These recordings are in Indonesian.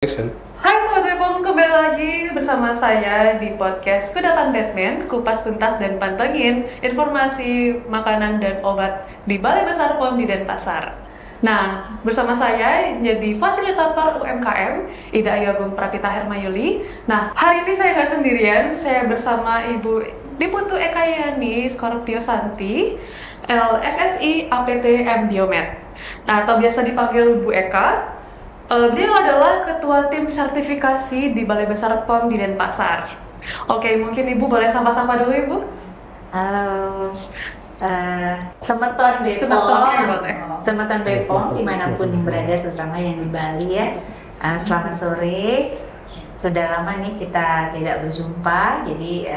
Action. Hai Sobat Bepom, kembali lagi bersama saya di podcast Kudapan Batman, kupas tuntas dan pantengin informasi makanan dan obat di Balai Besar POM di Denpasar. Nah, bersama saya jadi fasilitator UMKM, Ida Ayagung Prakita Hermayuli. Nah, hari ini saya nggak sendirian, saya bersama Ibu Diputu Ekayani Scorpio Santi, LSSI APT M Biomed. Nah, atau biasa dipanggil Bu Eka. Beliau adalah ketua tim sertifikasi di Balai Besar POM di Denpasar. Oke, mungkin Ibu boleh sapa-sapa dulu, Ibu? Halo, Semeton Semeton Bepom dimanapun yang berada, terutama yang di Bali ya. Selamat sore. Sudah lama nih kita tidak berjumpa, jadi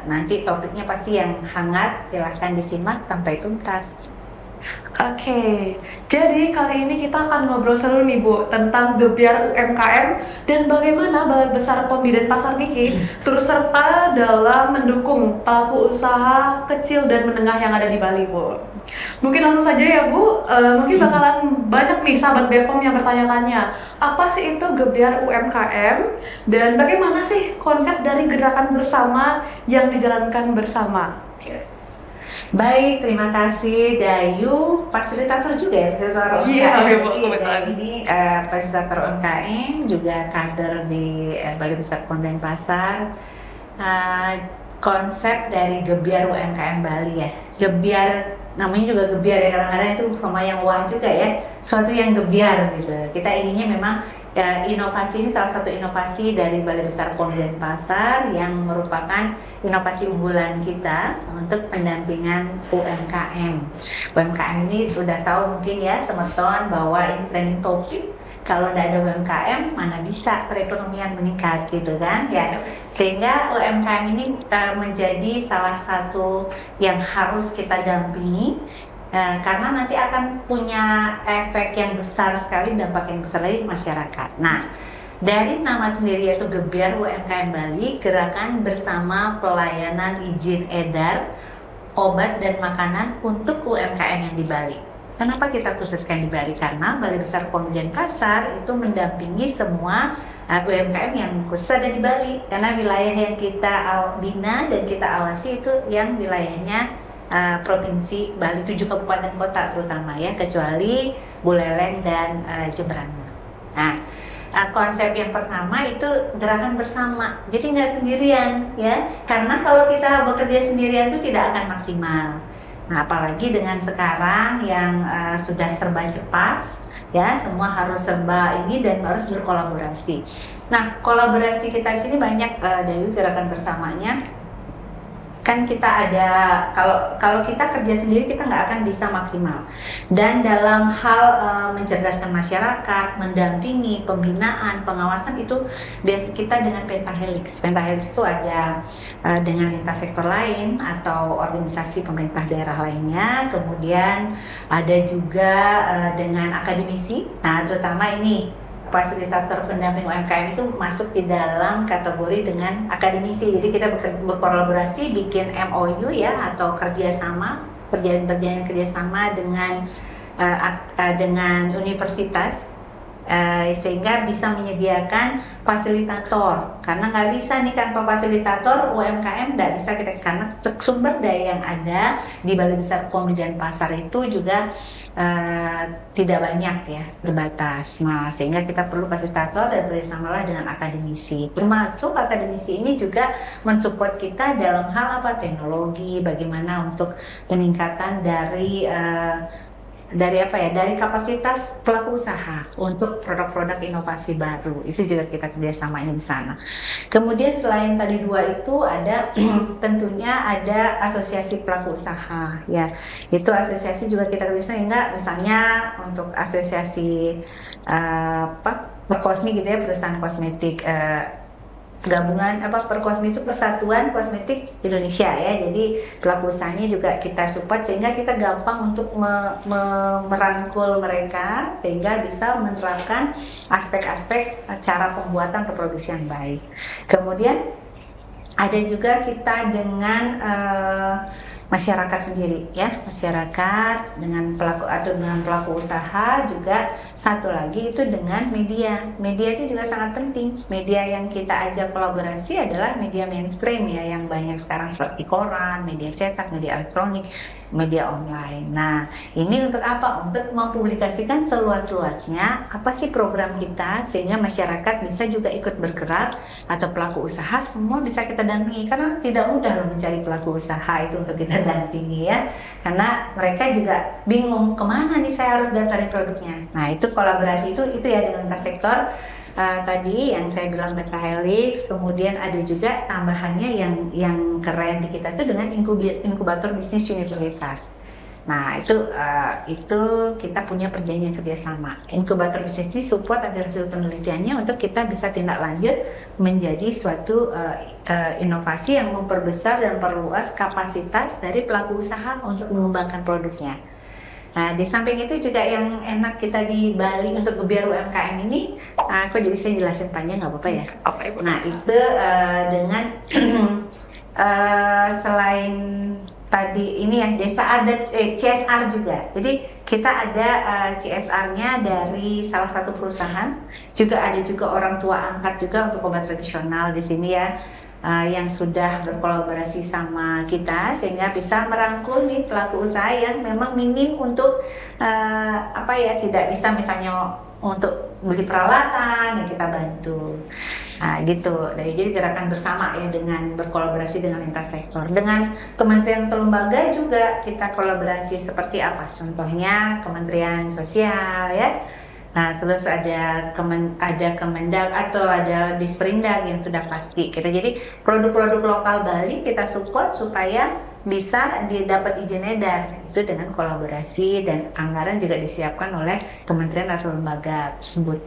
nanti topiknya pasti yang hangat. Silahkan disimak sampai tuntas. Oke, jadi kali ini kita akan ngobrol seru nih Bu tentang gebiar UMKM dan bagaimana Balai Besar POM di Denpasar niki turut serta dalam mendukung pelaku usaha kecil dan menengah yang ada di Bali Bu. Mungkin langsung saja ya Bu, mungkin bakalan banyak nih sahabat Bepom yang bertanya-tanya apa sih itu gebiar UMKM dan bagaimana sih konsep dari gerakan bersama yang dijalankan bersama. Baik, terima kasih Dayu, fasilitator juga ya, fasilitator UMKM. Ini fasilitator UMKM, juga kader di Balai Besar POM Denpasar. Konsep dari gebiar UMKM Bali ya, gebiar namanya juga gebiar ya, kadang-kadang itu lumayan wah juga ya, suatu yang gebiar gitu. Kita ininya memang inovasi ini salah satu inovasi dari Balai Besar POM Denpasar yang merupakan inovasi unggulan kita untuk pendampingan UMKM. UMKM ini sudah tahu mungkin ya teman-teman bahwa ini trending topik. Kalau tidak ada UMKM, mana bisa perekonomian meningkat gitu kan ya. Sehingga UMKM ini menjadi salah satu yang harus kita dampingi. Karena nanti akan punya efek yang besar sekali, dampak yang besar lagi masyarakat. Nah, dari nama sendiri yaitu Gebiar UMKM Bali, gerakan bersama pelayanan izin edar obat dan makanan untuk UMKM yang di Bali. Kenapa kita khususkan di Bali? Karena Balai Besar POM Denpasar itu mendampingi semua UMKM yang khusus ada di Bali. Karena wilayah yang kita bina dan kita awasi itu yang wilayahnya Provinsi Bali, 7 kabupaten kota terutama ya, kecuali Buleleng dan Jembrana. Nah, konsep yang pertama itu gerakan bersama, jadi nggak sendirian ya, karena kalau kita bekerja sendirian itu tidak akan maksimal. Nah, apalagi dengan sekarang yang sudah serba cepat ya, semua harus serba ini dan harus berkolaborasi. Nah, kolaborasi kita sini banyak dari gerakan bersamanya. Kan kita ada, kalau kita kerja sendiri kita nggak akan bisa maksimal. Dan dalam hal mencerdaskan masyarakat, mendampingi, pembinaan, pengawasan itu biasa kita dengan pentahelix. Pentahelix itu ada dengan lintas sektor lain atau organisasi pemerintah daerah lainnya. Kemudian ada juga dengan akademisi. Nah, terutama ini fasilitator pendamping UMKM itu masuk di dalam kategori dengan akademisi. Jadi kita berkolaborasi, bikin MOU ya, atau kerjasama, perjanjian kerjasama dengan universitas, sehingga bisa menyediakan fasilitator. Karena nggak bisa nih tanpa fasilitator UMKM nggak bisa kita, karena sumber daya yang ada di Balai Besar POM Denpasar itu juga tidak banyak ya, terbatas. Nah, sehingga kita perlu fasilitator dan bersamalah dengan akademisi. Termasuk akademisi ini juga mensupport kita dalam hal apa, teknologi, bagaimana untuk peningkatan dari kapasitas pelaku usaha untuk produk-produk inovasi baru. Itu juga kita kerjasamanya di sana. Kemudian selain tadi dua itu ada tentunya ada asosiasi pelaku usaha ya. Itu asosiasi juga kita kerjasama, sehingga misalnya untuk asosiasi Perkosmi gitu ya, perusahaan kosmetik, gabungan Perkosmi itu Persatuan Kosmetik Indonesia ya. Jadi pelaku usahanya juga kita support, sehingga kita gampang untuk merangkul mereka sehingga bisa menerapkan aspek-aspek cara pembuatan atau produksi yang baik. Kemudian ada juga kita dengan masyarakat sendiri ya, masyarakat dengan pelaku usaha juga. Satu lagi itu dengan media itu juga sangat penting. Media yang kita ajak kolaborasi adalah media mainstream ya, yang banyak sekarang seperti koran, media cetak, media elektronik, media online. Nah, ini untuk apa? Untuk mempublikasikan seluas-luasnya apa sih program kita, sehingga masyarakat bisa juga ikut bergerak, atau pelaku usaha semua bisa kita dampingi. Karena tidak mudah loh mencari pelaku usaha itu untuk kita dampingi ya, karena mereka juga bingung kemana nih saya harus daftarin produknya. Nah, itu kolaborasi itu ya dengan lintas sektor. Tadi yang saya bilang Pentahelix, kemudian ada juga tambahannya yang keren di kita itu dengan inkubator bisnis universitas. Nah, itu kita punya perjanjian kerjasama. Inkubator bisnis ini support ada hasil penelitiannya untuk kita bisa tindak lanjut menjadi suatu inovasi yang memperbesar dan memperluas kapasitas dari pelaku usaha untuk mengembangkan produknya. Nah, di samping itu juga yang enak kita di Bali untuk gebiar UMKM ini, kok jadi saya jelasin panjang nggak apa-apa ya? Apa Ibu? Nah, itu dengan selain tadi ini ya, desa ada CSR juga. Jadi kita ada CSR-nya dari salah satu perusahaan, juga ada juga orang tua angkat juga untuk obat tradisional di sini ya. Yang sudah berkolaborasi sama kita sehingga bisa merangkul nih pelaku usaha yang memang minim untuk tidak bisa misalnya untuk beli peralatan, ya kita bantu. Nah gitu, jadi gerakan bersama ya dengan berkolaborasi dengan lintas sektor. Dengan kementerian atau lembaga juga kita kolaborasi seperti apa? Contohnya Kementerian Sosial ya. Nah, terus ada Kemendag atau ada Disperindag yang sudah pasti. Jadi produk-produk lokal Bali kita support supaya bisa didapat izin edar. Itu dengan kolaborasi dan anggaran juga disiapkan oleh kementerian atau lembaga tersebut.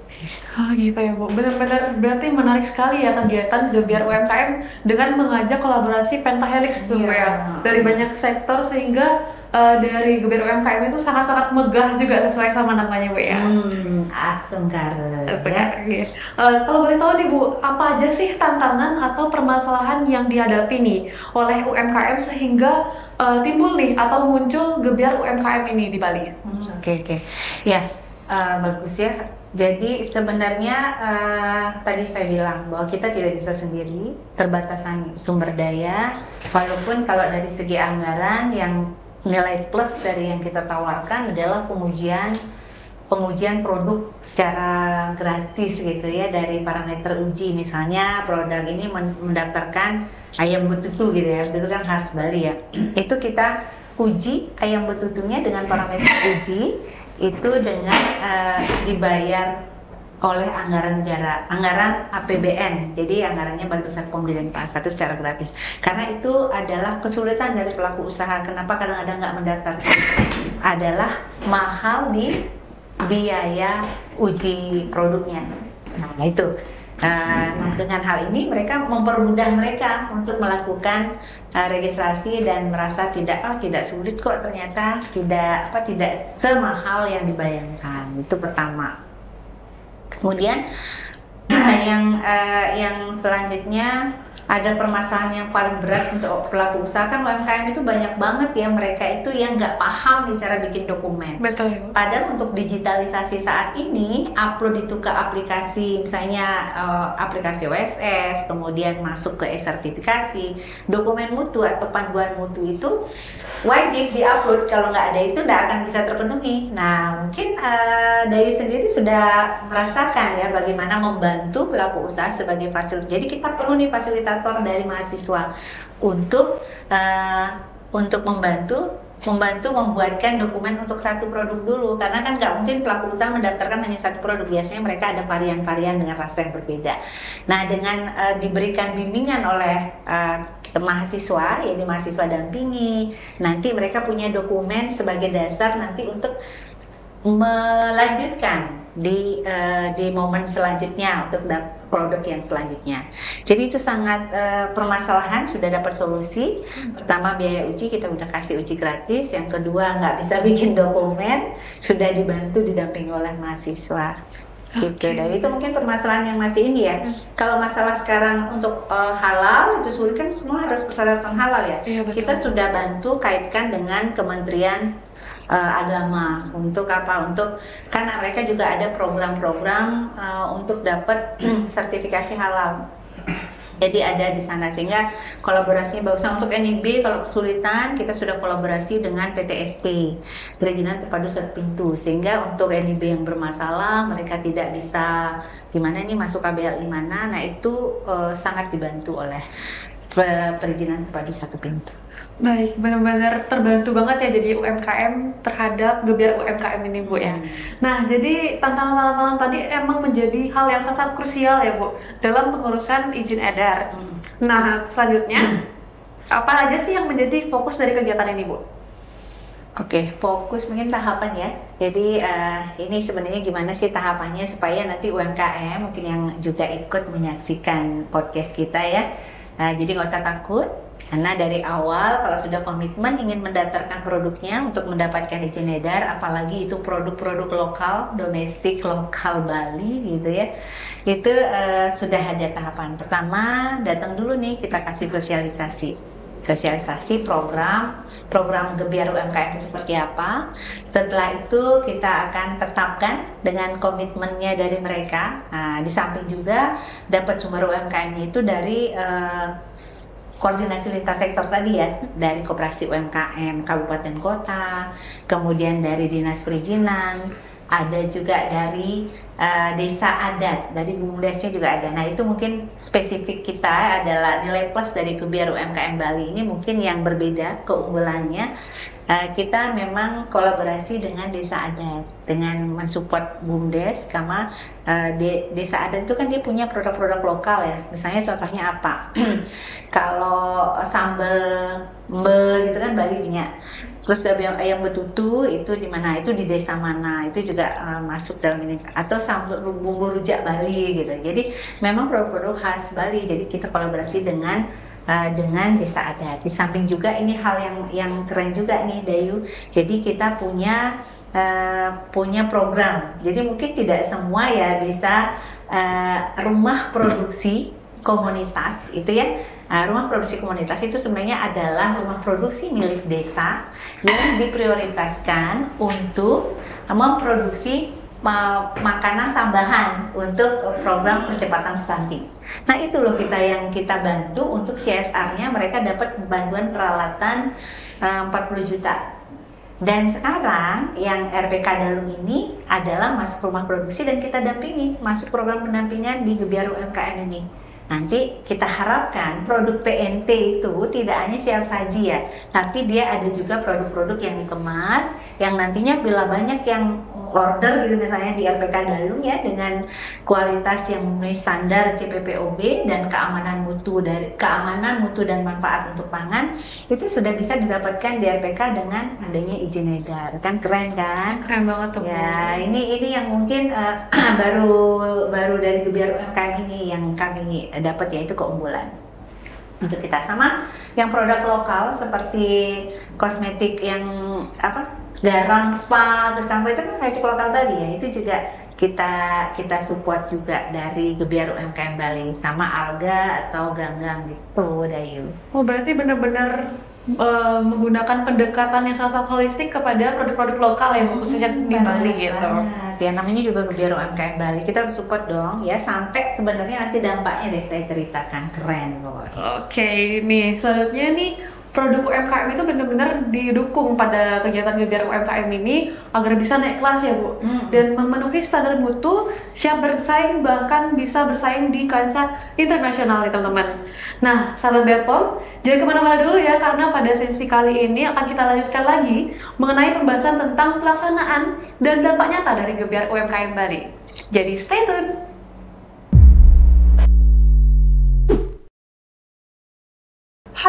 Oh gitu ya Bu, benar-benar berarti menarik sekali ya kegiatan gebiar UMKM dengan mengajak kolaborasi Pentahelix ya dari banyak sektor, sehingga dari gebiar UMKM itu sangat-sangat megah juga sesuai sama namanya Bu ya. Asengkar. Ya. Kalau boleh tahu nih Bu, apa aja sih tantangan atau permasalahan yang dihadapi nih oleh UMKM sehingga timbul nih atau muncul gebiar UMKM ini di Bali? Oke. Ya, bagus ya. Jadi sebenarnya tadi saya bilang bahwa kita tidak bisa sendiri, terbatasan sumber daya. Walaupun kalau dari segi anggaran yang nilai plus dari yang kita tawarkan adalah pengujian produk secara gratis gitu ya, dari parameter uji. Misalnya produk ini mendaftarkan ayam betutu gitu ya, itu kan khas Bali ya. Itu kita uji ayam betutunya dengan parameter uji itu dengan dibayar oleh anggaran negara, anggaran APBN. Jadi anggarannya Balai Besar Pom di Denpasar itu secara gratis. Karena itu adalah kesulitan dari pelaku usaha. Kenapa kadang-kadang nggak mendaftar? Adalah mahal di biaya uji produknya. Nah itu. Dengan hal ini mereka mempermudah mereka untuk melakukan registrasi dan merasa tidak sulit kok, ternyata tidak semahal yang dibayangkan. Itu pertama. Kemudian yang selanjutnya ada permasalahan yang paling berat untuk pelaku usaha. Kan UMKM itu banyak banget ya, mereka itu yang nggak paham nih cara bikin dokumen. Betul. Padahal untuk digitalisasi saat ini, upload itu ke aplikasi, misalnya aplikasi OSS, kemudian masuk ke e-sertifikasi, dokumen mutu atau panduan mutu itu wajib diupload. Kalau nggak ada itu nggak akan bisa terpenuhi. Nah, mungkin Dayu sendiri sudah merasakan ya bagaimana membantu pelaku usaha sebagai fasilitator. Jadi kita perlu nih fasilitator dari mahasiswa untuk membantu membuatkan dokumen untuk satu produk dulu, karena kan nggak mungkin pelaku usaha mendaftarkan hanya satu produk. Biasanya mereka ada varian-varian dengan rasa yang berbeda. Nah, dengan diberikan bimbingan oleh mahasiswa, yaitu mahasiswa dampingi, nanti mereka punya dokumen sebagai dasar nanti untuk melanjutkan di momen selanjutnya untuk produk yang selanjutnya. Jadi itu sangat permasalahan sudah dapat solusi. Pertama, biaya uji kita udah kasih uji gratis. Yang kedua, nggak bisa bikin dokumen, sudah dibantu didampingi oleh mahasiswa. gitu. Oke. Dan itu mungkin permasalahan yang masih ini ya. Kalau masalah sekarang untuk halal itu sulit kan, semua harus persyaratan halal ya. Iya, betul. Kita sudah bantu kaitkan dengan Kementerian Agama untuk apa? Untuk karena mereka juga ada program-program untuk dapat sertifikasi halal. Jadi ada di sana, sehingga kolaborasinya bagus. Nah, untuk NIB kalau kesulitan kita sudah kolaborasi dengan PTSP, Perizinan Terpadu Satu Pintu, sehingga untuk NIB yang bermasalah mereka tidak bisa gimana ini masuk KBLI mana, nah itu sangat dibantu oleh Perizinan Terpadu Satu Pintu. Baik, benar-benar terbantu banget ya jadi UMKM terhadap Gebiar UMKM ini Bu ya. Nah, jadi tantangan malam-malam tadi emang menjadi hal yang sangat krusial ya Bu dalam pengurusan izin edar. Nah, selanjutnya apa aja sih yang menjadi fokus dari kegiatan ini Bu? Oke, fokus mungkin tahapan ya. Jadi ini sebenarnya gimana sih tahapannya supaya nanti UMKM mungkin yang juga ikut menyaksikan podcast kita ya. Jadi nggak usah takut. Karena dari awal kalau sudah komitmen ingin mendaftarkan produknya untuk mendapatkan izin edar, apalagi itu produk-produk lokal, domestik, lokal Bali gitu ya, itu sudah ada tahapan. Pertama, datang dulu nih kita kasih sosialisasi program Gebiar UMKM itu seperti apa. Setelah itu kita akan tetapkan dengan komitmennya dari mereka. Nah, di samping juga dapat sumber UMKM-nya itu dari koordinasi lintas sektor tadi ya, dari koperasi UMKM kabupaten kota, kemudian dari dinas perizinan, ada juga dari desa adat, dari BUMDesnya juga ada. Nah itu mungkin spesifik kita adalah nilai plus dari Gebiar UMKM Bali ini mungkin yang berbeda keunggulannya. Kita memang kolaborasi dengan desa adat, dengan mensupport BUMDes, karena desa adat itu kan dia punya produk-produk lokal ya. Misalnya contohnya apa? Kalau sambal mbe gitu kan Bali punya. Terus ayam betutu itu di mana? Itu di desa mana? Itu juga masuk dalam ini. Atau sambal bumbu rujak Bali gitu. Jadi memang produk-produk khas Bali. Jadi kita kolaborasi dengan desa adat. Di samping juga ini hal yang keren juga nih Dayu. Jadi kita punya program. Jadi mungkin tidak semua ya bisa rumah produksi komunitas itu ya. Rumah produksi komunitas itu sebenarnya adalah rumah produksi milik desa yang diprioritaskan untuk memproduksi makanan tambahan untuk program percepatan stunting. Nah itu loh yang kita bantu untuk CSR-nya, mereka dapat bantuan peralatan 40 juta. Dan sekarang yang RPK Dalung ini adalah masuk rumah produksi dan kita dampingi masuk program pendampingan di Gebiar UMKM ini. Nanti kita harapkan produk PNT itu tidak hanya siap saji ya, tapi dia ada juga produk-produk yang dikemas, yang nantinya bila banyak yang order gitu misalnya di RPK Dalung ya, dengan kualitas yang memenuhi standar CPPOB dan keamanan mutu dan manfaat untuk pangan, itu sudah bisa didapatkan di RPK dengan adanya izin edar. Kan keren kan? Keren banget tuh. Ya, ini yang mungkin baru dari Gebiar UMKM ini yang kami dapat, yaitu keunggulan untuk kita. Sama yang produk lokal seperti kosmetik yang garang spa terus sampai itu kan kosmetik lokal tadi ya, itu juga kita support juga dari Gebiar UMKM Bali, sama alga atau ganggang gitu Dayu. Oh berarti benar-benar menggunakan pendekatan yang sangat holistik kepada produk-produk lokal yang khususnya di Bali gitu. Ya namanya juga Gebiar UMKM Bali, kita harus support dong ya, sampai sebenarnya nanti dampaknya deh saya ceritakan, keren pokoknya. Oke, nih selanjutnya nih produk UMKM itu benar-benar didukung pada kegiatan Gebiar UMKM ini agar bisa naik kelas ya Bu, dan memenuhi standar mutu, siap bersaing, bahkan bisa bersaing di kancah internasional nih teman-teman. Nah sahabat Bepom, jangan kemana-mana dulu ya, karena pada sesi kali ini akan kita lanjutkan lagi mengenai pembahasan tentang pelaksanaan dan dampak nyata dari Gebiar UMKM Bali. Jadi stay tune.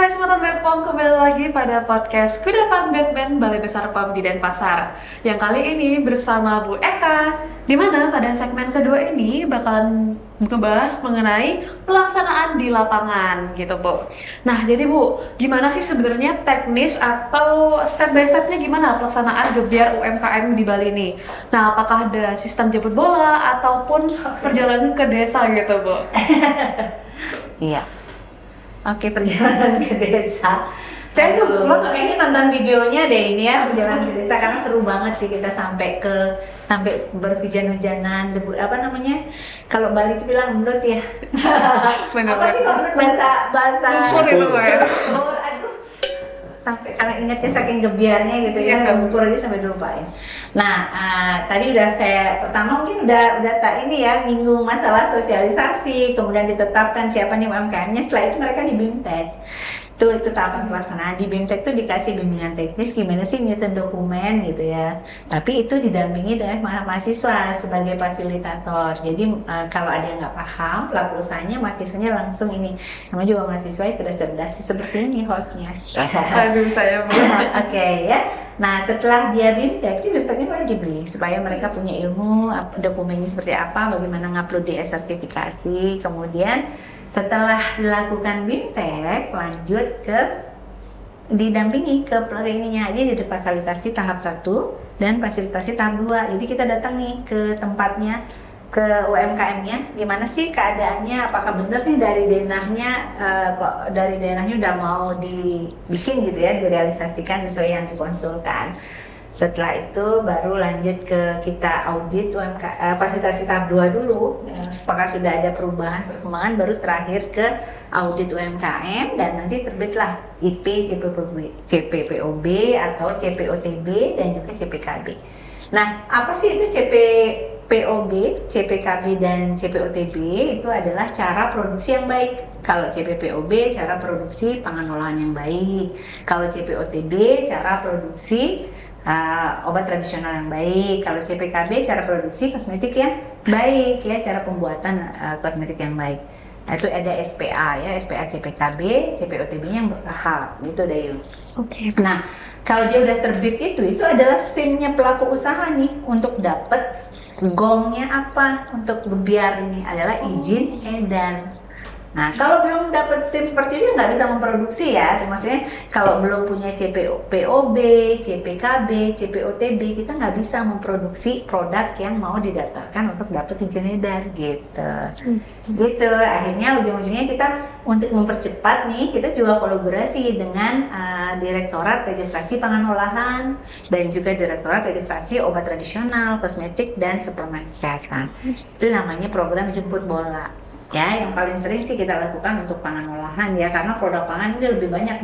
Hai Sobat Bedpom, kembali lagi pada podcast Kudapan Batman Balai Besar POM di Denpasar. Yang kali ini bersama Bu Eka, di mana pada segmen kedua ini bakalan ngebahas mengenai pelaksanaan di lapangan gitu Bu. Nah jadi Bu, gimana sih sebenarnya teknis atau step by stepnya gimana pelaksanaan gebiar UMKM di Bali ini? Nah apakah ada sistem jemput bola ataupun perjalanan ke desa gitu Bu? Iya. Oke, perjalanan ke desa. Saya tuh kayaknya nonton videonya deh ini ya, perjalanan ke desa, karena seru banget sih. Kita sampai berhujan-hujanan, debu apa namanya? Kalau Bali itu bilang menurut ya. Benar. Apa sih kalau bahasa Lumpur itu ya. Aduh. Sampai karena ingatnya saking gebiarnya gitu ya, lumpur aja sampai dilupain. Nah, tadi udah saya pertama mungkin udah tak ini ya, minggu masalah sosialisasi, kemudian ditetapkan siapa nih UMKM-nya. Setelah itu mereka di BIMTEK. Itu tahapan pelaksanaan. Di BIMTEK itu dikasih bimbingan teknis gimana sih nyusun dokumen gitu ya. Tapi itu didampingi dengan mahasiswa sebagai fasilitator. Jadi kalau ada yang nggak paham, pelaku usahanya, mahasiswanya langsung ini. Namanya juga mahasiswa yang cerdas seperti ini hostnya. Aduh saya Oke ya. Nah setelah dia BIMTEK itu BIMTEK wajib nih supaya mereka punya ilmu dokumennya seperti apa, bagaimana ngupload di sertifikasi, kemudian setelah dilakukan BIMTEK lanjut ke didampingi ke ininya aja, jadi fasilitasi tahap 1 dan fasilitasi tahap 2. Jadi kita datang nih ke tempatnya, ke UMKM-nya, gimana sih keadaannya, apakah benar nih dari denahnya kok dari denahnya udah mau dibikin gitu ya, direalisasikan sesuai yang dikonsulkan. Setelah itu baru lanjut ke kita audit fasilitasi tahap 2 dulu, apakah sudah ada perubahan perkembangan, baru terakhir ke audit UMKM dan nanti terbitlah IP, CPPOB atau CPOTB dan juga CPKB. Nah, apa sih itu CPPOB, CPKB dan CPOTB? Itu adalah cara produksi yang baik. Kalau CPPOB cara produksi pangan olahan yang baik. Kalau CPOTB cara produksi obat tradisional yang baik. Kalau CPKB cara produksi kosmetik yang baik ya, cara pembuatan kosmetik yang baik. Nah, itu ada SPA ya, SPA CPKB, CPOTB yang bertahap gitu deh. Oke. Nah, kalau dia udah terbit itu adalah SIM-nya pelaku usaha nih untuk dapat gongnya apa untuk gebiar ini adalah izin edar. Nah, kalau belum dapat SIM seperti itu nggak bisa memproduksi ya. Maksudnya kalau belum punya CPOB, CPKB, CPOTB, kita nggak bisa memproduksi produk yang mau didaftarkan untuk dapat izin edar gitu. Gitu. Akhirnya ujung-ujungnya kita untuk mempercepat nih, kita juga kolaborasi dengan Direktorat Registrasi Pangan Olahan dan juga Direktorat Registrasi Obat Tradisional, Kosmetik dan Suplemen Kesehatan. Itu namanya program jemput bola. Ya, yang paling sering sih kita lakukan untuk pangan olahan ya, karena produk pangan ini lebih banyak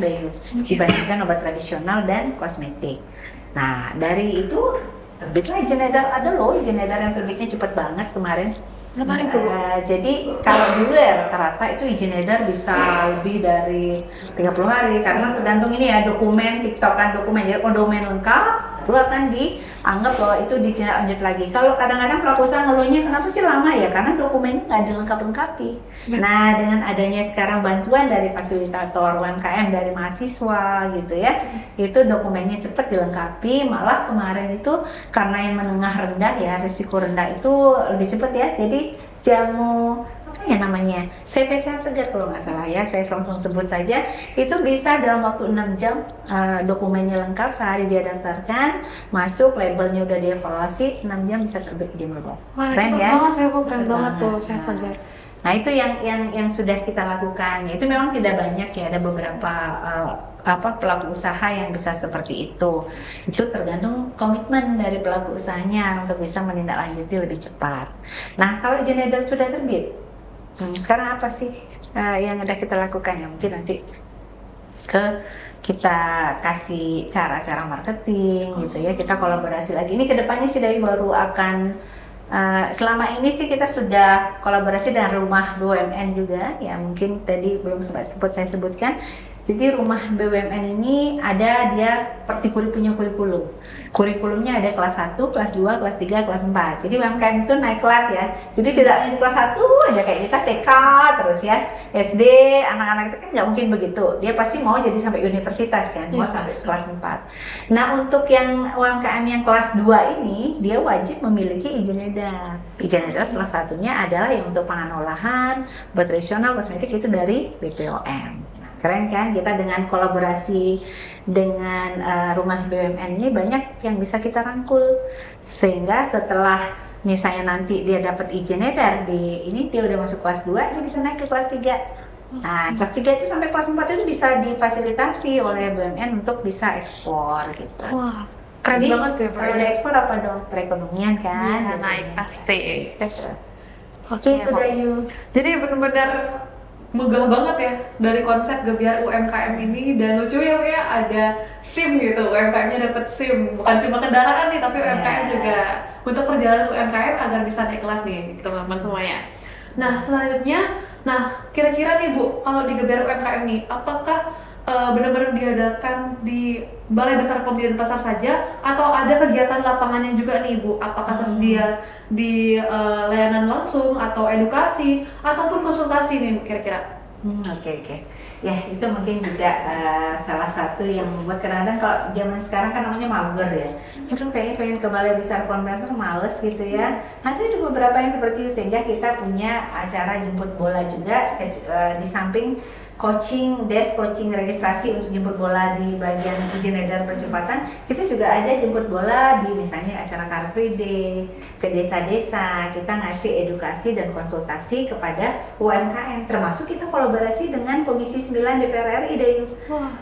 dibandingkan obat tradisional dan kosmetik. Nah, dari itu terbitlah izin edar. Ada loh izin edar yang terbitnya cepat banget kemarin. Jadi kalau dulu ya rata-rata itu izin edar bisa lebih dari 30 hari karena tergantung ini ya dokumen, tiktokan dokumen. Jadi kalau dokumen lengkap itu akan dianggap bahwa itu ditindaklanjut lagi. Kalau kadang-kadang pelaku usaha ngeluhnya kenapa sih lama ya, karena dokumennya nggak dilengkap-lengkapi. Nah dengan adanya sekarang bantuan dari fasilitator UMKM dari mahasiswa gitu ya, itu dokumennya cepat dilengkapi. Malah kemarin itu karena yang menengah rendah ya, risiko rendah itu lebih cepat ya. Jadi jamu apa ya namanya, CV Sehat Segar kalau nggak salah ya, saya langsung sebut saja, itu bisa dalam waktu 6 jam dokumennya lengkap, sehari dia daftarkan, masuk, labelnya udah dievaluasi, 6 jam bisa terbit di Mobile. Keren ya? Keren banget tuh Sehat Segar. Nah itu yang sudah kita lakukan. Itu memang tidak banyak ya, ada beberapa pelaku usaha yang bisa seperti itu. Itu tergantung komitmen dari pelaku usahanya untuk bisa menindaklanjuti lebih cepat. Nah kalau izin edar sudah terbit, sekarang apa sih yang ada kita lakukan ya? Mungkin nanti kita kasih cara-cara marketing gitu ya. Kita kolaborasi lagi. Ini kedepannya sih Dewi baru akan selama ini sih kita sudah kolaborasi dengan Rumah BUMN juga ya, mungkin tadi belum sempat saya sebutkan. Jadi rumah BUMN ini ada dia punya kurikulum. Kurikulumnya ada kelas 1, kelas 2, kelas 3, kelas 4. Jadi UMKM itu naik kelas ya. Jadi tidak hanya kelas 1 aja kayak kita TK terus ya. SD, anak-anak itu kan nggak mungkin begitu. Dia pasti mau jadi sampai universitas kan, mau sampai kelas 4. Nah, untuk yang UMKM yang kelas 2 ini, dia wajib memiliki izin edar. Izin edar salah satunya adalah yang untuk pangan olahan, obat tradisional, kosmetik itu dari BPOM. Keren kan, kita dengan kolaborasi dengan rumah BUMN ini banyak yang bisa kita rangkul, sehingga setelah misalnya nanti dia dapat izin edar di ini, dia udah masuk kelas 2, dia bisa naik ke kelas 3. Nah, kelas 3 itu sampai kelas 4 itu bisa difasilitasi oleh BUMN untuk bisa ekspor gitu. Wah, keren Jadi, banget sih. kalau udah ekspor apa dong? Perekonomian kan? Ya, naik pasti. Oke, itu Dayu. Jadi benar-benar megah banget ya dari konsep Gebyar UMKM ini, dan lucu ya ada SIM gitu, UMKM-nya dapat SIM, bukan cuma kendaraan nih tapi UMKM juga untuk perjalanan UMKM agar bisa naik kelas nih teman-teman semuanya. Nah selanjutnya, kira-kira nih Bu, kalau di Gebyar UMKM nih, apakah benar-benar diadakan di Balai Besar POM di Denpasar saja, atau ada kegiatan lapangannya juga nih Bu? Apakah tersedia di layanan langsung atau edukasi ataupun konsultasi nih kira-kira? Oke. Ya, itu mungkin juga salah satu yang membuat kadang-kadang kalau zaman sekarang kan namanya mager ya. Terus kayaknya pengen ke Balai Besar POM Denpasar males gitu ya. Ada beberapa yang seperti itu, sehingga kita punya acara jemput bola juga di samping desk coaching registrasi untuk jemput bola di bagian izin edar percepatan. Kita juga ada jemput bola di misalnya acara Car Free Day ke desa-desa. Kita ngasih edukasi dan konsultasi kepada UMKM, termasuk kita kolaborasi dengan Komisi 9 DPR RI Dayu.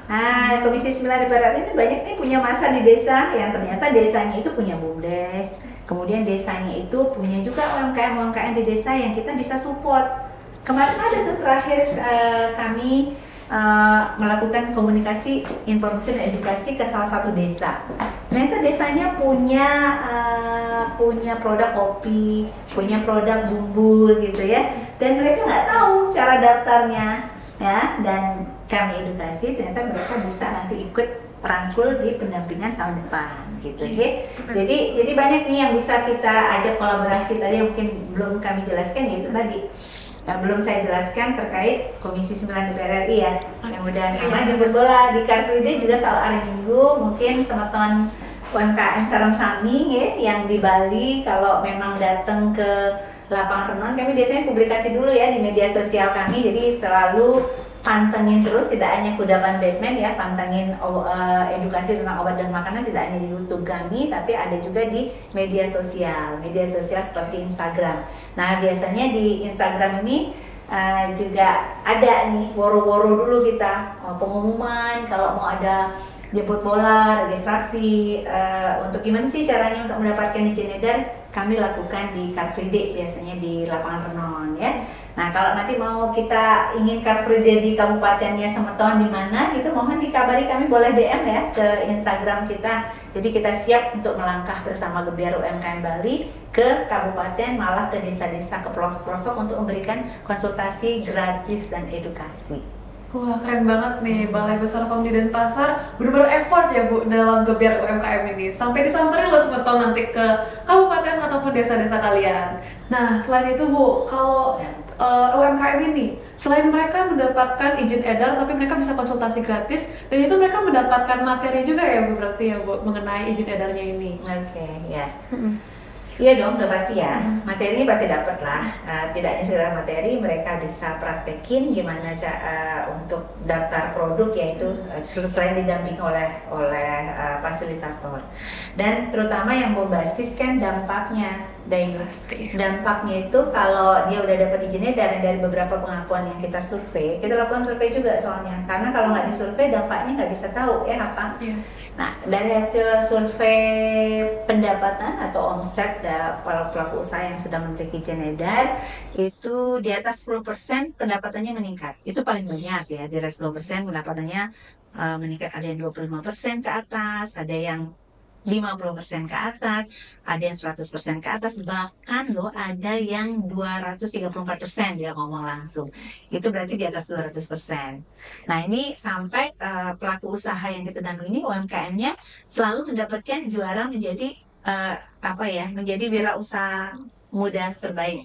Nah, Komisi 9 DPR RI ini banyak nih punya masa di desa yang ternyata desanya itu punya BUMDes. Kemudian desanya itu punya juga UMKM di desa yang kita bisa support. Kemarin ada tuh terakhir kami melakukan komunikasi, informasi dan edukasi ke salah satu desa. Ternyata desanya punya produk kopi, punya produk bumbu gitu ya, dan mereka nggak tahu cara daftarnya ya. Dan kami edukasi, ternyata mereka bisa nanti ikut rangkul di pendampingan tahun depan gitu ya. Jadi banyak nih yang bisa kita ajak kolaborasi. Tadi yang mungkin belum kami jelaskan yaitu tadi. Belum saya jelaskan terkait Komisi 9 DPR RI ya, yang udah sama jemput bola di Car Free Day juga. Kalau hari Minggu mungkin semeton UMKM Sarem Sami ya, yang di Bali, kalau memang datang ke lapangan renon, kami biasanya publikasi dulu ya di media sosial kami, jadi selalu pantengin terus, tidak hanya Kudapan Batman ya, pantengin edukasi tentang obat dan makanan tidak hanya di YouTube kami, tapi ada juga di media sosial seperti Instagram. Nah, biasanya di Instagram ini juga ada nih woro-woro dulu kita pengumuman kalau mau ada jemput bola, registrasi, untuk gimana sih caranya untuk mendapatkan izin edar, kami lakukan di Car Free Day biasanya di lapangan renon ya. Nah, kalau nanti mau kita ingin Car Free Day di kabupatennya Semeton di mana, itu mohon dikabari, kami boleh DM ya ke Instagram kita. Jadi kita siap untuk melangkah bersama Gebyar UMKM Bali ke kabupaten, malah ke desa-desa, ke pelosok-pelosok untuk memberikan konsultasi gratis dan edukasi. Wah, keren banget nih, Balai Besar POM di Denpasar benar-benar effort ya Bu dalam Gebyar UMKM ini, sampai disamperin loh Semeton nanti ke kabupaten ataupun desa-desa kalian. Nah, selain itu Bu, kalau UMKM ini, selain mereka mendapatkan izin edar, tapi mereka bisa konsultasi gratis, dan itu mereka mendapatkan materi juga ya Bu, berarti ya Bu, mengenai izin edarnya ini. Oke, ya. Iya dong, udah pasti ya. Materinya pasti dapat lah. Tidak hanya sekedar materi, mereka bisa praktekin gimana untuk daftar produk, yaitu selain didampingi oleh fasilitator. Dan terutama yang berbasis kan dampaknya. Dampaknya itu kalau dia udah dapat izin edar dari beberapa pengakuan yang kita survei, kita lakukan survei juga soalnya. Karena kalau nggak disurvei dampaknya nggak bisa tahu ya apa. Yes. Nah, dari hasil survei pendapatan atau omset para pelaku usaha yang sudah memiliki izin edar, itu di atas 10% pendapatannya meningkat. Itu paling banyak ya, di atas 10% pendapatannya meningkat. Ada yang 25% ke atas, ada yang 50% ke atas, ada yang 100% ke atas, bahkan loh ada yang 234% dia ngomong langsung. Itu berarti di atas 200%. Nah ini sampai pelaku usaha yang kita dampingi UMKM-nya selalu mendapatkan juara menjadi menjadi wirausaha muda terbaik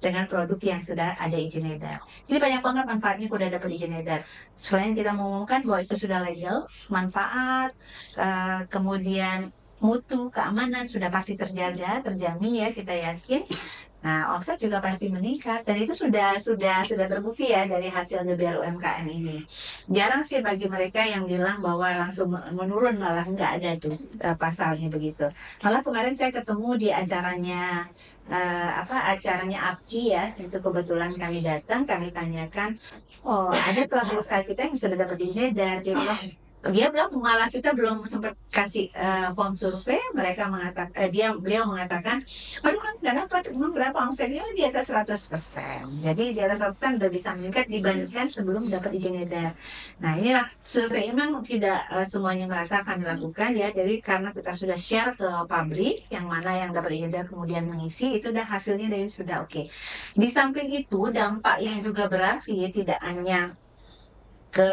dengan produk yang sudah ada izin edar. Jadi banyak banget manfaatnya kalau udah dapat izin edar. Selain kita mengumumkan bahwa itu sudah legal, manfaat, kemudian mutu, keamanan sudah pasti terjaga, terjamin ya, kita yakin. Nah, omset juga pasti meningkat dan itu sudah terbukti ya dari hasil Gebiar UMKM ini. Jarang sih bagi mereka yang bilang bahwa langsung menurun, malah nggak ada tuh pasalnya begitu. Malah kemarin saya ketemu di acaranya APCI ya, itu kebetulan kami datang, kami tanyakan, oh ada pelaku usaha kita yang sudah dapat izin dan dia bilang malah kita belum sempat kasih form survei, beliau mengatakan aduh kan nggak dapat, emang berapa omsetnya di atas 100%, jadi di atas 100% udah bisa meningkat dibandingkan sebelum dapat izin edar. Nah inilah survei, memang tidak semuanya merata kami lakukan ya, jadi karena kita sudah share ke publik yang mana yang dapat izin edar kemudian mengisi, itu udah hasilnya dari sudah oke. Di samping itu dampak yang juga berarti tidak hanya ke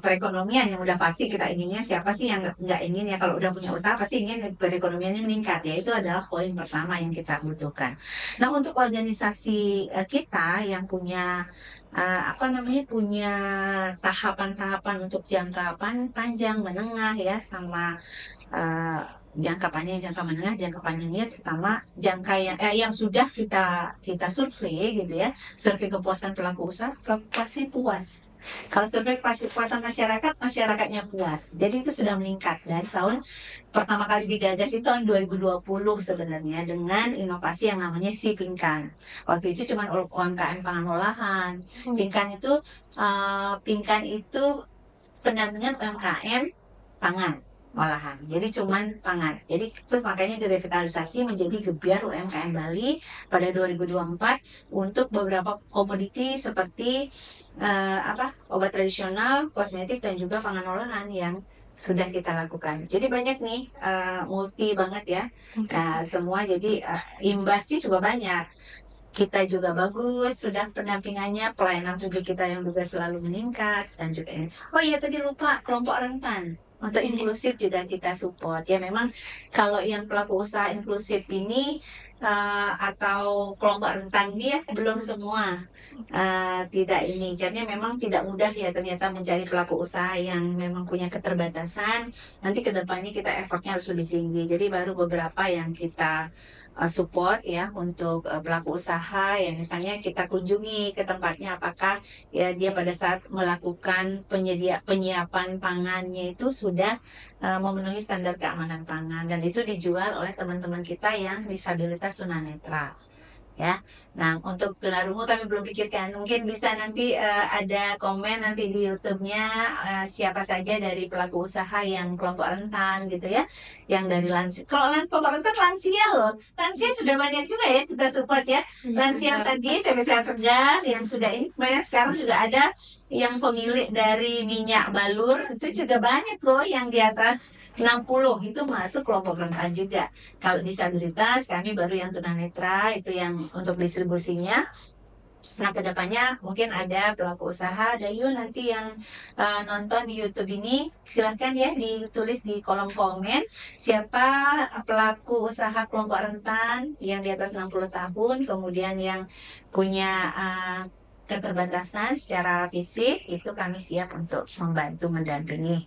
perekonomian yang udah pasti kita inginnya, siapa sih yang nggak ingin ya, kalau udah punya usaha pasti ingin perekonomiannya meningkat ya, itu adalah poin pertama yang kita butuhkan. Nah untuk organisasi kita yang punya punya tahapan-tahapan untuk jangka panjang, menengah ya, sama jangka panjang, jangka menengah, jangka panjangnya terutama jangka yang sudah kita survei gitu ya, survei kepuasan pelaku usaha, pasti puas. Kalau survei kepuasan masyarakatnya puas. Jadi itu sudah meningkat dari tahun pertama kali digagas itu tahun 2020 sebenarnya, dengan inovasi yang namanya si Pingkan. Waktu itu cuma UMKM pangan olahan. Pingkan itu pendampingan UMKM pangan olahan, jadi cuman pangan. Jadi itu makanya direvitalisasi menjadi Gebiar UMKM Bali pada 2024 untuk beberapa komoditi seperti obat tradisional, kosmetik, dan juga pangan olahan yang sudah kita lakukan. Jadi banyak nih, multi banget ya. Nah, semua jadi imbasnya juga banyak. Kita juga bagus, sudah pendampingannya, pelayanan publik kita yang juga selalu meningkat, dan juga ini. Oh iya, tadi lupa kelompok rentan. Untuk inklusif juga kita support ya. Memang kalau yang pelaku usaha inklusif ini atau kelompok rentan ini ya belum semua tidak ini, karena memang tidak mudah ya ternyata mencari pelaku usaha yang memang punya keterbatasan. Nanti kedepannya kita effortnya harus lebih tinggi. Jadi baru beberapa yang kita support ya untuk pelaku usaha yang misalnya kita kunjungi ke tempatnya, apakah ya dia pada saat melakukan penyiapan pangannya itu sudah memenuhi standar keamanan pangan, dan itu dijual oleh teman-teman kita yang disabilitas tunanetra ya. Nah untuk tunarungu kami belum pikirkan, mungkin bisa nanti ada komen nanti di YouTube-nya siapa saja dari pelaku usaha yang kelompok rentan gitu ya, yang dari lansia. Kalau kelompok rentan lansia loh, lansia sudah banyak juga ya kita support ya. Lansia tadi sehat segar yang sudah ini, banyak sekarang juga ada yang pemilik dari minyak balur, itu juga banyak loh yang di atas 60, itu masuk kelompok rentan juga. Kalau disabilitas kami baru yang tunanetra, itu yang untuk distribusinya. Nah kedepannya mungkin ada pelaku usaha, ada yuk nanti yang nonton di YouTube ini silahkan ya ditulis di kolom komen siapa pelaku usaha kelompok rentan yang di atas 60 tahun, kemudian yang punya keterbatasan secara fisik, itu kami siap untuk membantu mendampingi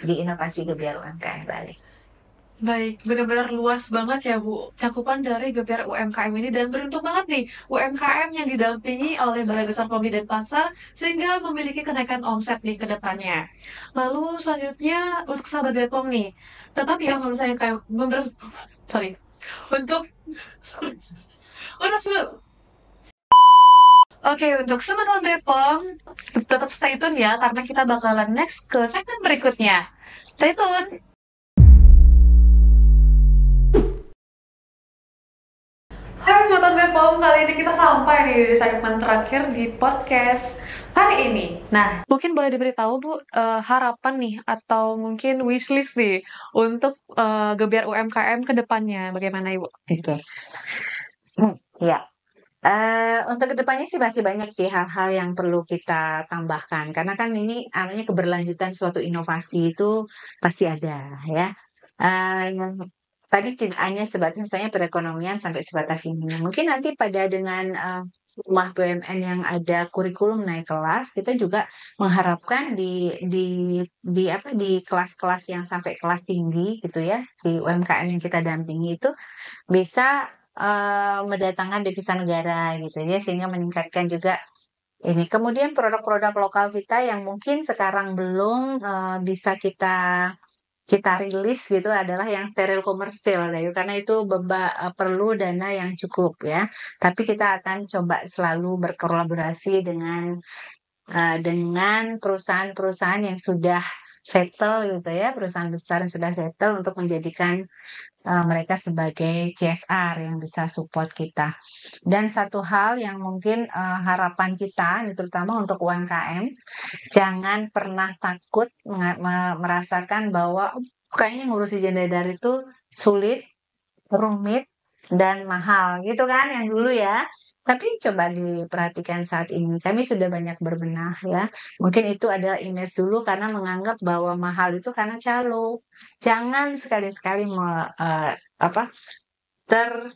di inovasi Gebiar UMKM Bali. Baik, benar-benar luas banget ya Bu cakupan dari Gebiar UMKM ini, dan beruntung banget nih UMKM yang didampingi oleh Balai Besar Pemdi dan Pasar sehingga memiliki kenaikan omset nih ke depannya. Lalu selanjutnya untuk sahabat Bepom nih, tetap ya menurut saya kayak untuk Semenon Bepom tetap stay tune ya, karena kita bakalan next ke segmen berikutnya. Stay tune. Hai Sobat Bepom, Pom, kali ini kita sampai nih di segmen terakhir di podcast hari ini. Nah, mungkin boleh diberitahu Bu, harapan nih atau mungkin wishlist nih untuk Gebiar UMKM ke depannya, bagaimana Ibu? Oke. Ya, untuk kedepannya sih masih banyak sih hal-hal yang perlu kita tambahkan, karena kan ini namanya keberlanjutan suatu inovasi itu pasti ada ya. Yang tadi tidak hanya sebatas misalnya perekonomian sampai sebatas ini. Mungkin nanti dengan rumah BUMN yang ada kurikulum naik kelas, kita juga mengharapkan di kelas-kelas yang sampai kelas tinggi gitu ya, di UMKM yang kita dampingi itu bisa mendatangkan devisa negara gitu ya, sehingga meningkatkan juga ini. Kemudian produk-produk lokal kita yang mungkin sekarang belum bisa kita rilis gitu adalah yang steril komersil ya, karena itu perlu dana yang cukup ya. Tapi kita akan coba selalu berkolaborasi dengan perusahaan-perusahaan yang sudah settle gitu ya, perusahaan besar yang sudah settle untuk menjadikan mereka sebagai CSR yang bisa support kita. Dan satu hal yang mungkin harapan kita, terutama untuk UMKM, jangan pernah takut merasakan bahwa kayaknya ngurus izin edar itu sulit, rumit, dan mahal gitu kan yang dulu ya. Tapi coba diperhatikan saat ini, kami sudah banyak berbenah ya. Mungkin itu adalah image dulu karena menganggap bahwa mahal itu karena calo. Jangan sekali-sekali apa ter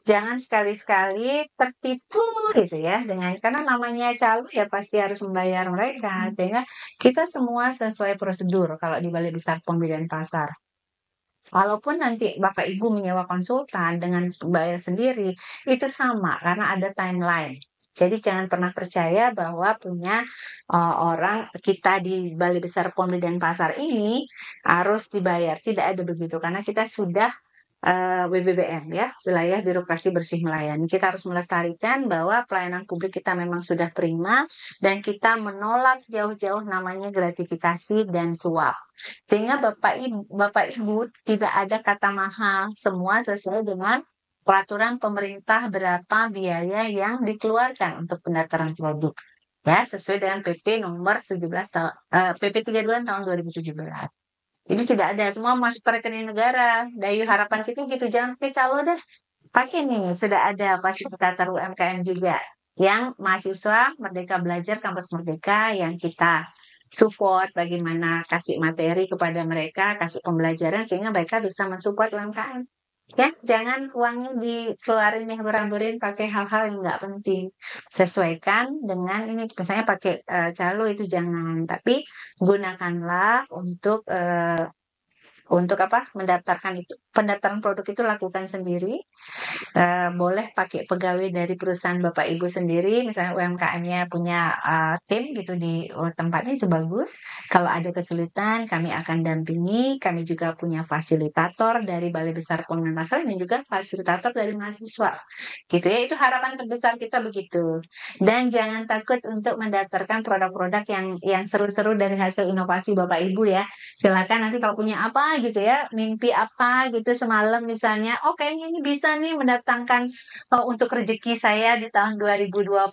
jangan sekali-sekali tertipu gitu ya karena namanya calo ya pasti harus membayar mereka, sehingga kita semua sesuai prosedur kalau di Balai Besar Pom dan Pasar. Walaupun nanti Bapak Ibu menyewa konsultan dengan bayar sendiri, itu sama karena ada timeline. Jadi jangan pernah percaya bahwa punya orang kita di Balai Besar Pom dan Pasar ini harus dibayar. Tidak ada begitu karena kita sudah WBBM ya, wilayah birokrasi bersih melayani. Kita harus melestarikan bahwa pelayanan publik kita memang sudah prima dan kita menolak jauh-jauh namanya gratifikasi dan suap. Sehingga Bapak Ibu tidak ada kata mahal, semua sesuai dengan peraturan pemerintah berapa biaya yang dikeluarkan untuk pendaftaran produk. Ya, sesuai dengan PP nomor 32 tahun 2017. Jadi tidak ada, semua masuk ke rekening negara. Dari harapan kita gitu, jangan pakai calo deh. Pakai nih, sudah ada fasilitator UMKM juga. Yang mahasiswa Merdeka Belajar Kampus Merdeka yang kita support bagaimana kasih materi kepada mereka, kasih pembelajaran sehingga mereka bisa mensupport UMKM. Ya, jangan uangnya dikeluarin hamburin pakai hal-hal yang nggak penting. Sesuaikan dengan ini, misalnya pakai calo itu jangan, tapi gunakanlah untuk mendaftarkan itu, pendaftaran produk itu lakukan sendiri. Boleh pakai pegawai dari perusahaan Bapak Ibu sendiri, misalnya UMKM-nya punya tim gitu di tempatnya itu bagus. Kalau ada kesulitan, kami akan dampingi. Kami juga punya fasilitator dari Balai Besar Pom dan Pasar dan juga fasilitator dari mahasiswa. Gitu ya, itu harapan terbesar kita begitu. Dan jangan takut untuk mendaftarkan produk-produk yang seru-seru dari hasil inovasi Bapak Ibu ya. Silakan nanti kalau punya apa gitu ya, mimpi apa gitu semalam misalnya, oh kayaknya ini bisa nih mendatangkan untuk rezeki saya di tahun 2025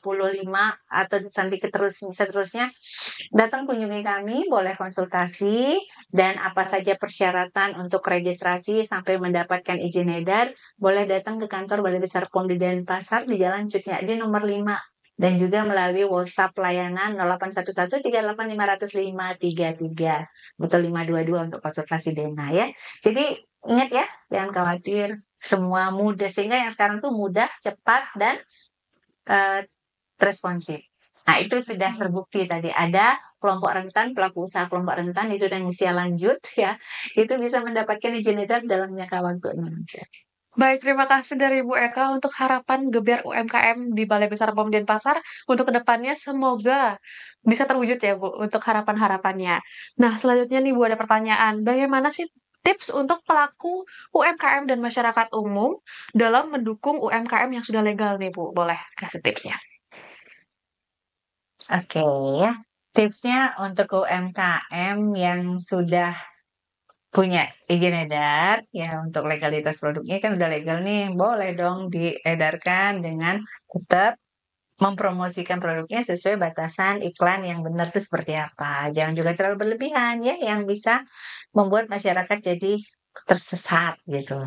atau sampai seterusnya, datang kunjungi kami, boleh konsultasi dan apa saja persyaratan untuk registrasi sampai mendapatkan izin edar, boleh datang ke kantor Balai Besar Pom di Denpasar di Jalan Cut Nyadi nomor 5. Dan juga melalui WhatsApp layanan 081138500533. Betul 522 untuk konsultasi Dena ya. Jadi ingat ya, jangan khawatir, semua mudah sehingga yang sekarang tuh mudah, cepat dan responsif. Nah, itu sudah terbukti tadi ada kelompok rentan, pelaku usaha kelompok rentan itu yang usia lanjut ya, itu bisa mendapatkan izin edar dalam jangka waktu 6 bulan. Baik, terima kasih dari Ibu Eka untuk harapan Gebiar UMKM di Balai Besar Pom Denpasar. Untuk kedepannya semoga bisa terwujud ya Bu, untuk harapan-harapannya. Nah, selanjutnya nih Bu ada pertanyaan, bagaimana sih tips untuk pelaku UMKM dan masyarakat umum dalam mendukung UMKM yang sudah legal nih Bu? Boleh kasih tipsnya? Oke ya, tipsnya untuk UMKM yang sudah punya izin edar ya untuk legalitas produknya kan udah legal nih, boleh dong diedarkan dengan tetap mempromosikan produknya sesuai batasan iklan yang benar itu seperti apa. Jangan juga terlalu berlebihan ya yang bisa membuat masyarakat jadi tersesat gitu.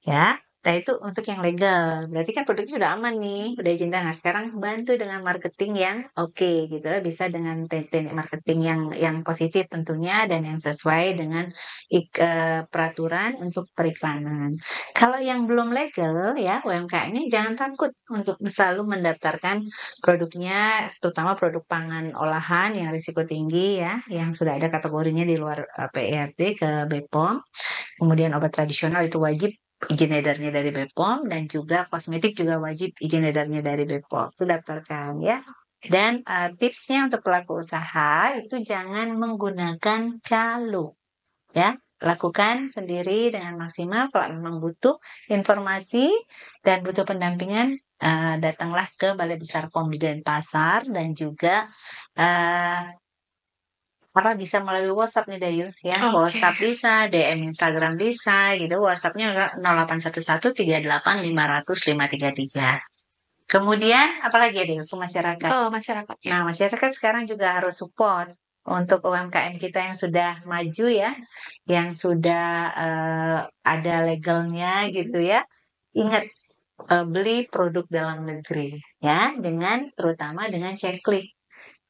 Ya, nah itu untuk yang legal. Berarti kan produknya sudah aman nih, udah izin. Nah, sekarang bantu dengan marketing yang oke gitu ya. Bisa dengan teknik marketing yang positif tentunya dan yang sesuai dengan peraturan untuk periklanan. Kalau yang belum legal ya UMKM-nya jangan takut untuk selalu mendaftarkan produknya, terutama produk pangan olahan yang risiko tinggi ya, yang sudah ada kategorinya di luar PERT ke BPOM. Kemudian obat tradisional itu wajib izin edarnya dari BPOM dan juga kosmetik juga wajib izin edarnya dari BPOM. Itu daftarkan ya. Dan tipsnya untuk pelaku usaha itu jangan menggunakan calo ya. Lakukan sendiri dengan maksimal. Kalau memang butuh informasi dan butuh pendampingan, datanglah ke Balai Besar POM di Denpasar dan juga karena bisa melalui WhatsApp nih Dayu ya. Oke. WhatsApp bisa, DM Instagram bisa gitu. WhatsApp-nya 0811 388 500 533. Kemudian apalagi ada ke masyarakat. Oh, masyarakat. Nah, masyarakat sekarang juga harus support untuk UMKM kita yang sudah maju ya, yang sudah ada legalnya gitu ya. Ingat beli produk dalam negeri ya, dengan terutama dengan checklist.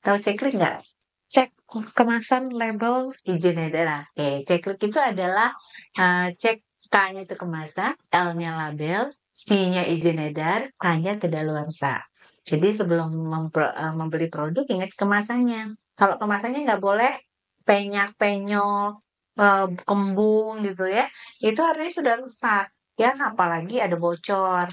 Tahu checklist nggak? Cek kemasan, label. Izin edar. Oke, checklist itu adalah cek K-nya itu kemasan, L-nya label, C-nya izin edar, K-nya kedaluarsa. Jadi sebelum membeli produk ingat kemasannya. Kalau kemasannya nggak boleh penyak-penyok, kembung gitu ya. Itu artinya sudah rusak. Ya, apalagi ada bocor.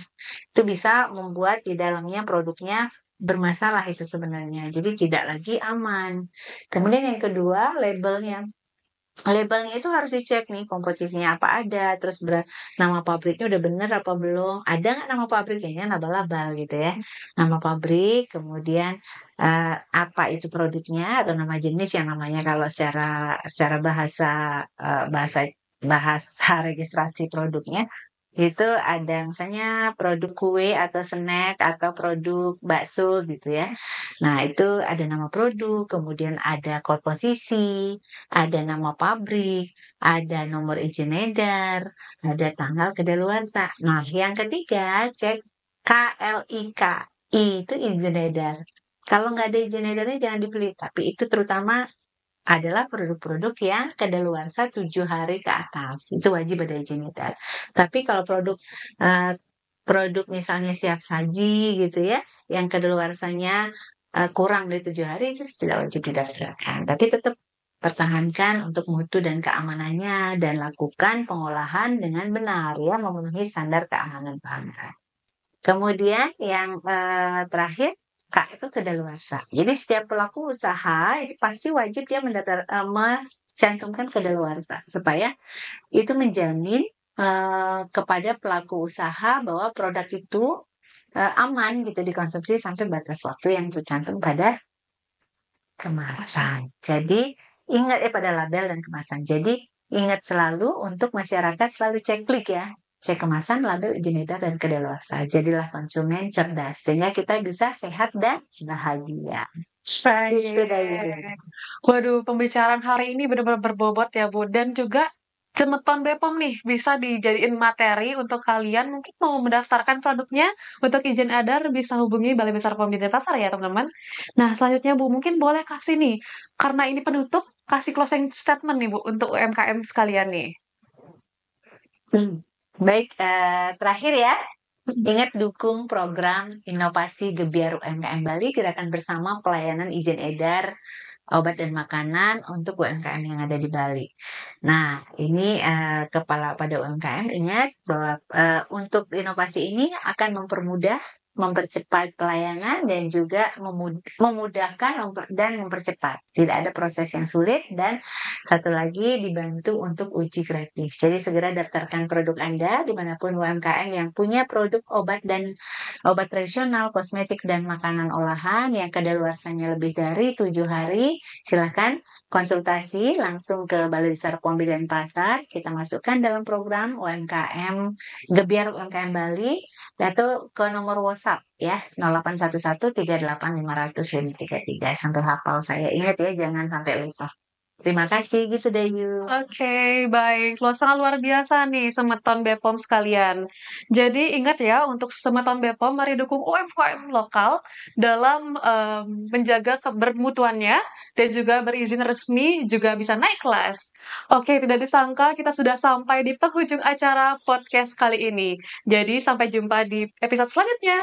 Itu bisa membuat di dalamnya produknya bermasalah itu sebenarnya. Jadi tidak lagi aman. Kemudian yang kedua, labelnya. Labelnya itu harus dicek nih komposisinya apa ada, terus nama pabriknya udah bener apa belum, ada nggak nama pabriknya, label-label gitu ya, nama pabrik, kemudian apa itu produknya atau nama jenis yang namanya kalau secara bahasa bahasa bahasa registrasi produknya itu ada misalnya produk kue atau snack atau produk bakso gitu ya. Nah, itu ada nama produk, kemudian ada kod posisi, ada nama pabrik, ada nomor izin edar, ada tanggal kedaluarsa. Nah, yang ketiga cek KLIK. I itu izin edar. Kalau nggak ada izin edarnya jangan dibeli, tapi itu terutama adalah produk-produk yang kedaluarsa 7 hari ke atas. Itu wajib ada izin edar. Tapi kalau produk misalnya siap saji gitu ya, yang kedaluarsanya kurang dari 7 hari itu tidak wajib didaftarkan. Tapi tetap pertahankan untuk mutu dan keamanannya dan lakukan pengolahan dengan benar ya, memenuhi standar keamanan pangan. Kemudian yang terakhir K itu kedaluarsa. Jadi setiap pelaku usaha itu pasti wajib dia mencantumkan kedaluarsa supaya itu menjamin kepada pelaku usaha bahwa produk itu aman gitu dikonsumsi sampai batas waktu yang tercantum pada kemasan. Jadi ingat ya pada label dan kemasan. Jadi ingat selalu untuk masyarakat selalu cek ya. Cek kemasan, label, izin edar, dan kedaluarsa. Jadilah konsumen cerdas. Sehingga kita bisa sehat dan bahagia. Baik. Waduh, pembicaraan hari ini benar-benar berbobot ya, Bu. Dan juga Cemeton BPOM nih bisa dijadiin materi untuk kalian mungkin mau mendaftarkan produknya untuk izin edar bisa hubungi Balai Besar POM di Denpasar ya teman-teman. Nah selanjutnya Bu mungkin boleh kasih nih karena ini penutup kasih closing statement nih Bu untuk UMKM sekalian nih. Baik, terakhir ya. Ingat dukung program inovasi Gebiar UMKM Bali Gerakan Bersama Pelayanan Izin Edar Obat dan Makanan untuk UMKM yang ada di Bali. Nah, ini pada UMKM ingat bahwa untuk inovasi ini akan mempermudah mempercepat pelayanan dan juga memudahkan dan mempercepat. Tidak ada proses yang sulit dan satu lagi dibantu untuk uji gratis. Jadi segera daftarkan produk Anda dimanapun UMKM yang punya produk obat tradisional, kosmetik dan makanan olahan yang kadaluarsanya lebih dari 7 hari. Silakan konsultasi langsung ke Balai Besar POM Denpasar. Kita masukkan dalam program UMKM Gebiar UMKM Bali atau ke nomor WhatsApp ya 081138500533 sampai hafal saya. Ingat ya, jangan sampai lupa. Terima kasih gitu deh Yu. Oke, baik. Lo sangat luar biasa nih Semeton BPOM sekalian. Jadi ingat ya, untuk Semeton BPOM mari dukung UMKM lokal dalam menjaga kebermutuannya dan juga berizin resmi juga bisa naik kelas. Oke, tidak disangka kita sudah sampai di penghujung acara podcast kali ini. Jadi sampai jumpa di episode selanjutnya.